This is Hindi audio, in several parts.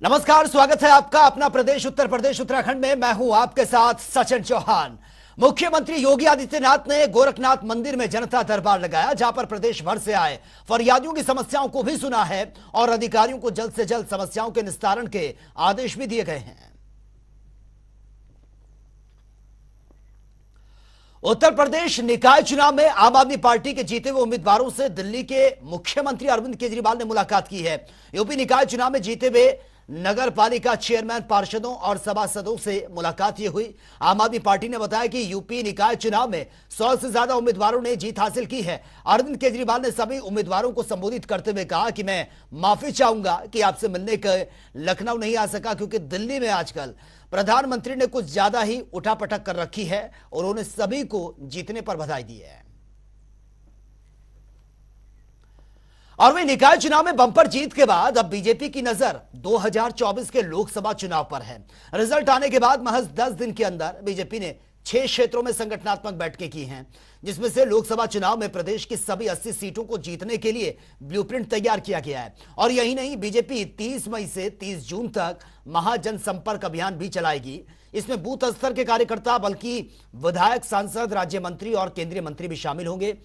नमस्कार, स्वागत है आपका अपना प्रदेश उत्तर प्रदेश उत्तराखंड में। मैं हूं आपके साथ सचिन चौहान। मुख्यमंत्री योगी आदित्यनाथ ने गोरखनाथ मंदिर में जनता दरबार लगाया, जहां पर प्रदेश भर से आए फरियादियों की समस्याओं को भी सुना है और अधिकारियों को जल्द से जल्द समस्याओं के निस्तारण के आदेश भी दिए गए हैं। उत्तर प्रदेश निकाय चुनाव में आम आदमी पार्टी के जीते हुए उम्मीदवारों से दिल्ली के मुख्यमंत्री अरविंद केजरीवाल ने मुलाकात की है। यूपी निकाय चुनाव में जीते हुए नगर पालिका चेयरमैन, पार्षदों और सभासदों से मुलाकात ये हुई। आम आदमी पार्टी ने बताया कि यूपी निकाय चुनाव में 100 से ज्यादा उम्मीदवारों ने जीत हासिल की है। अरविंद केजरीवाल ने सभी उम्मीदवारों को संबोधित करते हुए कहा कि मैं माफी चाहूंगा कि आपसे मिलने के लखनऊ नहीं आ सका, क्योंकि दिल्ली में आजकल प्रधानमंत्री ने कुछ ज्यादा ही उठापटक कर रखी है और उन्होंने सभी को जीतने पर बधाई दी है। और वही निकाय चुनाव में बंपर जीत के बाद अब बीजेपी की नजर 2024 के लोकसभा चुनाव पर है। रिजल्ट आने के बाद महज 10 दिन के अंदर बीजेपी ने 6 क्षेत्रों में संगठनात्मक बैठकें की हैं, जिसमें से लोकसभा चुनाव में प्रदेश की सभी 80 सीटों को जीतने के लिए ब्लूप्रिंट तैयार किया गया है। और यही नहीं, बीजेपी 30 मई से 30 जून तक महाजनसंपर्क अभियान भी चलाएगी। इसमें बूथ स्तर के कार्यकर्ता, बल्कि विधायक, सांसद, राज्य मंत्री और केंद्रीय मंत्री भी शामिल होंगे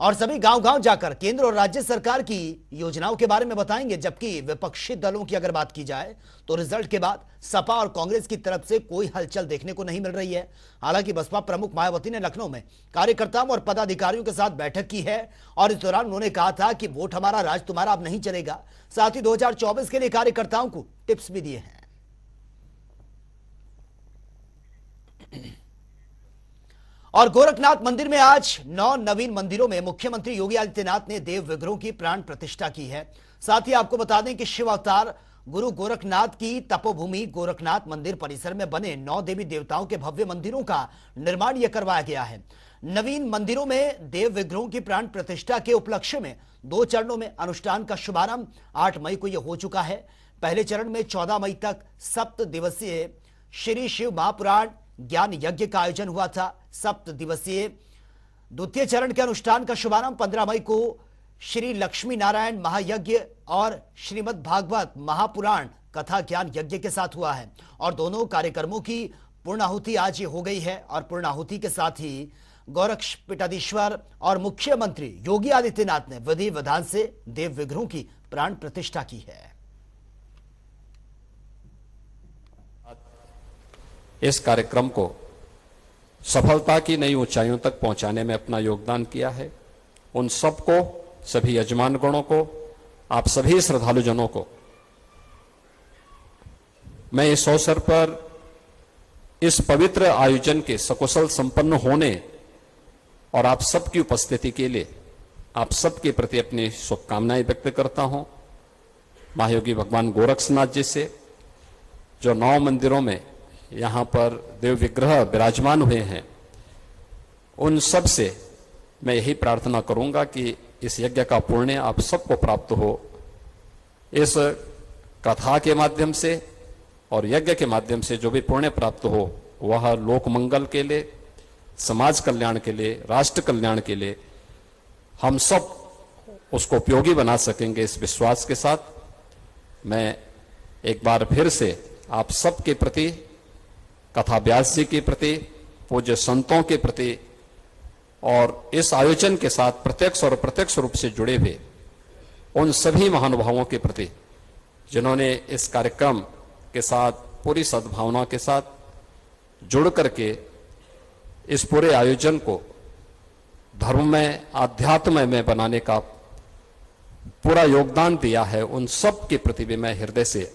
और सभी गांव-गांव जाकर केंद्र और राज्य सरकार की योजनाओं के बारे में बताएंगे। जबकि विपक्षी दलों की अगर बात की जाए तो रिजल्ट के बाद सपा और कांग्रेस की तरफ से कोई हलचल देखने को नहीं मिल रही है। हालांकि बसपा प्रमुख मायावती ने लखनऊ में कार्यकर्ताओं और पदाधिकारियों के साथ बैठक की है और इस दौरान उन्होंने कहा था कि वोट हमारा, राज तुम्हारा अब नहीं चलेगा। साथ ही 2024 के लिए कार्यकर्ताओं को टिप्स भी दिए हैं। और गोरखनाथ मंदिर में आज 9 नवीन मंदिरों में मुख्यमंत्री योगी आदित्यनाथ ने देव विग्रहों की प्राण प्रतिष्ठा की है। साथ ही आपको बता दें कि शिव अवतार गुरु गोरखनाथ की तपोभूमि गोरखनाथ मंदिर परिसर में बने 9 देवी देवताओं के भव्य मंदिरों का निर्माण यह करवाया गया है। नवीन मंदिरों में देव विग्रहों की प्राण प्रतिष्ठा के उपलक्ष्य में 2 चरणों में अनुष्ठान का शुभारंभ 8 मई को यह हो चुका है। पहले चरण में 14 मई तक 7 दिवसीय श्री शिव महापुराण ज्ञान यज्ञ का आयोजन हुआ था। 7 दिवसीय द्वितीय चरण के अनुष्ठान का शुभारंभ 15 मई को श्री लक्ष्मी नारायण महायज्ञ और श्रीमद् भागवत महापुराण कथा ज्ञान यज्ञ के साथ हुआ है। और दोनों कार्यक्रमों की पूर्णाहुति आज ये हो गई है और पूर्णाहुति के साथ ही गोरक्षपीठाधीश्वर और मुख्यमंत्री योगी आदित्यनाथ ने विधि विधान से देव विग्रहों की प्राण प्रतिष्ठा की है। इस कार्यक्रम को सफलता की नई ऊंचाइयों तक पहुंचाने में अपना योगदान किया है। उन सबको, सभी यजमान गणों को, आप सभी श्रद्धालुजनों को मैं इस अवसर पर इस पवित्र आयोजन के सकुशल संपन्न होने और आप सबकी उपस्थिति के लिए आप सबके प्रति अपनी शुभकामनाएं व्यक्त करता हूं। महायोगी भगवान गोरक्षनाथ जी से, जो 9 मंदिरों में यहाँ पर देव विग्रह विराजमान हुए हैं, उन सब से मैं यही प्रार्थना करूंगा कि इस यज्ञ का पुण्य आप सबको प्राप्त हो। इस कथा के माध्यम से और यज्ञ के माध्यम से जो भी पुण्य प्राप्त हो, वह लोक मंगल के लिए, समाज कल्याण के लिए, राष्ट्र कल्याण के लिए हम सब उसको उपयोगी बना सकेंगे। इस विश्वास के साथ मैं एक बार फिर से आप सबके प्रति, कथा व्यास जी के प्रति, पूज्य संतों के प्रति और इस आयोजन के साथ प्रत्यक्ष और अप्रत्यक्ष रूप से जुड़े हुए उन सभी महानुभावों के प्रति, जिन्होंने इस कार्यक्रम के साथ पूरी सद्भावना के साथ जुड़ करके इस पूरे आयोजन को धर्ममय, आध्यात्ममय बनाने का पूरा योगदान दिया है, उन सब के प्रति भी मैं हृदय से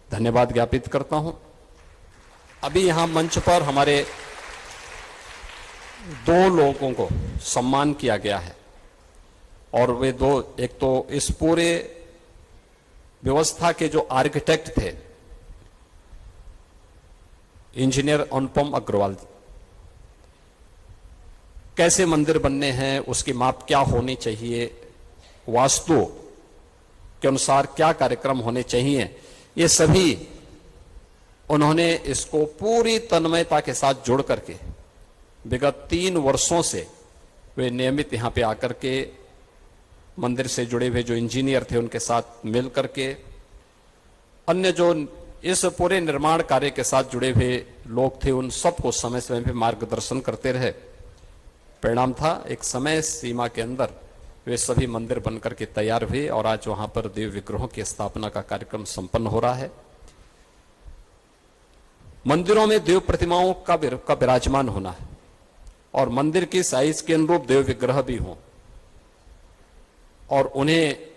धन्यवाद ज्ञापित करता हूं। अभी यहां मंच पर हमारे 2 लोगों को सम्मान किया गया है और वे 2, एक तो इस पूरे व्यवस्था के जो आर्किटेक्ट थे, इंजीनियर अनुपम अग्रवाल। कैसे मंदिर बनने हैं, उसकी माप क्या होनी चाहिए, वास्तु के अनुसार क्या कार्यक्रम होने चाहिए, ये सभी उन्होंने इसको पूरी तन्मयता के साथ जोड़ करके विगत 3 वर्षों से वे नियमित यहाँ पे आकर के मंदिर से जुड़े हुए जो इंजीनियर थे उनके साथ मिल करके अन्य जो इस पूरे निर्माण कार्य के साथ जुड़े हुए लोग थे, उन सबको समय समय पे मार्गदर्शन करते रहे। परिणाम था एक समय सीमा के अंदर वे सभी मंदिर बनकर के तैयार हुए और आज वहां पर देव विग्रहों की स्थापना का कार्यक्रम संपन्न हो रहा है। मंदिरों में देव प्रतिमाओं का विराजमान होना है और मंदिर की साइज के अनुरूप देव विग्रह भी हों और उन्हें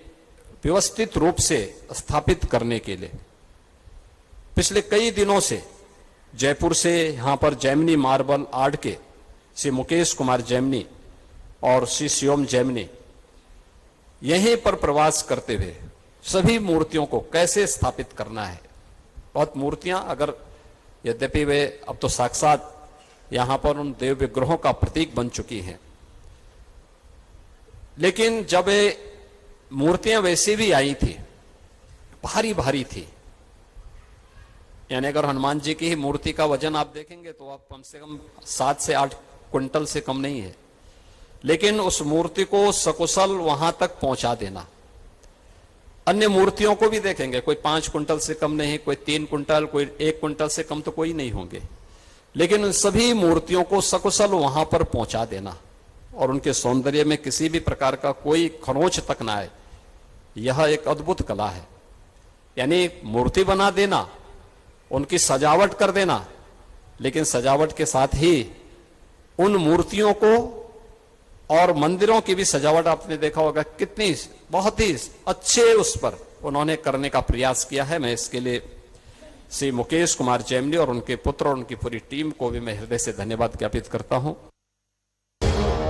व्यवस्थित रूप से स्थापित करने के लिए पिछले कई दिनों से जयपुर से यहां पर जैमिनी मार्बल आर्ट के श्री मुकेश कुमार जैमिनी और श्री शिवम जैमिनी यहीं पर प्रवास करते हुए सभी मूर्तियों को कैसे स्थापित करना है। बहुत मूर्तियां अगर यद्यपि वे अब तो साक्षात यहां पर उन देव विग्रहों का प्रतीक बन चुकी हैं, लेकिन जब ये मूर्तियां वैसी भी आई थी, भारी भारी थी। यानी अगर हनुमान जी की ही मूर्ति का वजन आप देखेंगे तो आप कम से कम 7 से 8 क्विंटल से कम नहीं है, लेकिन उस मूर्ति को सकुशल वहां तक पहुंचा देना। अन्य मूर्तियों को भी देखेंगे, कोई 5 क्विंटल से कम नहीं, कोई 3 क्विंटल, कोई 1 क्विंटल से कम तो कोई नहीं होंगे, लेकिन उन सभी मूर्तियों को सकुशल वहां पर पहुंचा देना और उनके सौंदर्य में किसी भी प्रकार का कोई खरोंच तक ना आए, यह एक अद्भुत कला है। यानी मूर्ति बना देना, उनकी सजावट कर देना, लेकिन सजावट के साथ ही उन मूर्तियों को और मंदिरों की भी सजावट आपने देखा होगा कितनी बहुत ही अच्छे उस पर उन्होंने करने का प्रयास किया है। मैं इसके लिए श्री मुकेश कुमार जैमिनी और उनके पुत्र और उनकी पूरी टीम को भी मैं हृदय से धन्यवाद ज्ञापित करता हूं।